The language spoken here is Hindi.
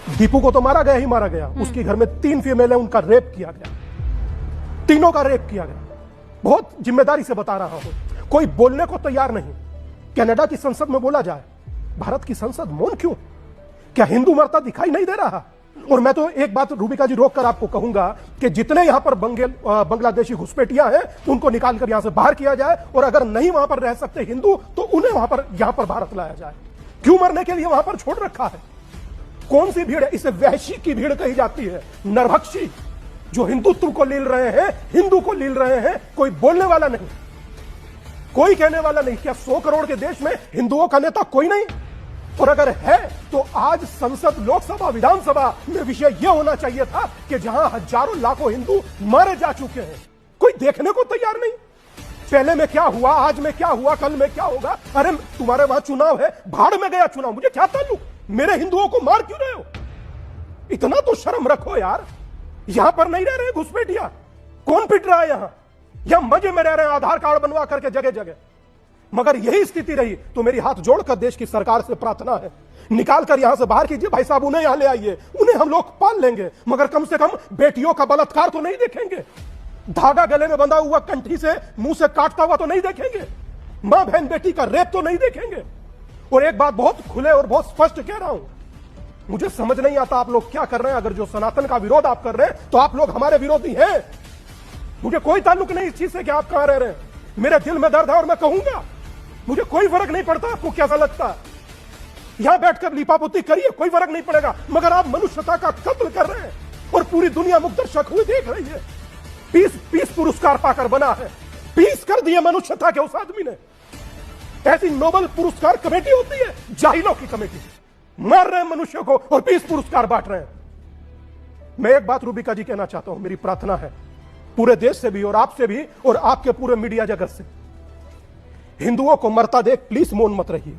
दीपू को तो मारा गया ही मारा गया, उसके घर में 3 फीमेल है, उनका रेप किया गया, तीनों का रेप किया गया। बहुत जिम्मेदारी से बता रहा हूं, कोई बोलने को तैयार नहीं। कनाडा की संसद में बोला जाए, भारत की संसद मौन क्यों? क्या हिंदू मरता दिखाई नहीं दे रहा? और मैं तो एक बात रूबिका जी रोक कर आपको कहूंगा कि जितने यहां पर बांग्लादेशी घुसपैठियां हैं उनको निकालकर यहां से बाहर किया जाए, और अगर नहीं वहां पर रह सकते हिंदू तो उन्हें यहां पर भारत लाया जाए। क्यों मरने के लिए वहां पर छोड़ रखा है? कौन सी भीड़ है? इसे वहशी की भीड़ कही जाती है, नरभक्षी, जो हिंदुत्व को लील रहे हैं, हिंदू को लील रहे हैं। कोई बोलने वाला नहीं, कोई कहने वाला नहीं। क्या 100 करोड़ के देश में हिंदुओं का नेता कोई नहीं? और अगर है तो आज संसद, लोकसभा, विधानसभा में विषय यह होना चाहिए था कि जहां हजारों लाखों हिंदू मारे जा चुके हैं, कोई देखने को तैयार नहीं। पहले में क्या हुआ, आज में क्या हुआ, कल में क्या होगा? अरे तुम्हारे वहां चुनाव है, भाड़ में गया चुनाव, मुझे क्या ताल्लुक? मेरे हिंदुओं को मार क्यों रहे हो? इतना तो शर्म रखो यार। यहां पर नहीं रह रहे घुसपैठिया, कौन पिट रहा है? यहां मजे में रह रहे हैं, आधार कार्ड बनवा करके जगह जगह। मगर यही स्थिति रही तो मेरी हाथ जोड़कर देश की सरकार से प्रार्थना है, निकाल कर यहां से बाहर कीजिए। भाई साहब, उन्हें यहां ले आइए, उन्हें हम लोग पाल लेंगे, मगर कम से कम बेटियों का बलात्कार तो नहीं देखेंगे। धागा गले में बंधा हुआ कंठी से मुंह से काटता हुआ तो नहीं देखेंगे। मां बहन बेटी का रेप तो नहीं देखेंगे। और एक बात बहुत खुले और बहुत स्पष्ट कह रहा हूं, मुझे समझ नहीं आता आप लोग क्या कर रहे हैं। अगर जो सनातन का विरोध आप कर रहे हैं तो आप लोग हमारे विरोधी हैं। मुझे कोई ताल्लुक नहीं इस चीज से कि आप कहां रह रहे हैं। मेरे दिल में दर्द है और मैं कहूंगा, मुझे कोई फर्क नहीं पड़ता आपको कैसा लगता है। यहां बैठकर लीपापोती करिए, कोई फर्क नहीं पड़ेगा, मगर आप मनुष्यता का कत्ल कर रहे हैं और पूरी दुनिया मुग्धर्शक हुई देख रही है। पीस पुरस्कार पाकर बना है, पीस कर दिए मनुष्यता के उस आदमी ने। ऐसी नोबेल पुरस्कार कमेटी होती है, जाहिलों की कमेटी, मार रहे हैं मनुष्य को और पीस पुरस्कार बांट रहे हैं। मैं एक बात रूबिका जी कहना चाहता हूं, मेरी प्रार्थना है पूरे देश से भी और आपसे भी और आपके पूरे मीडिया जगत से, हिंदुओं को मरता देख प्लीज मौन मत रहिए।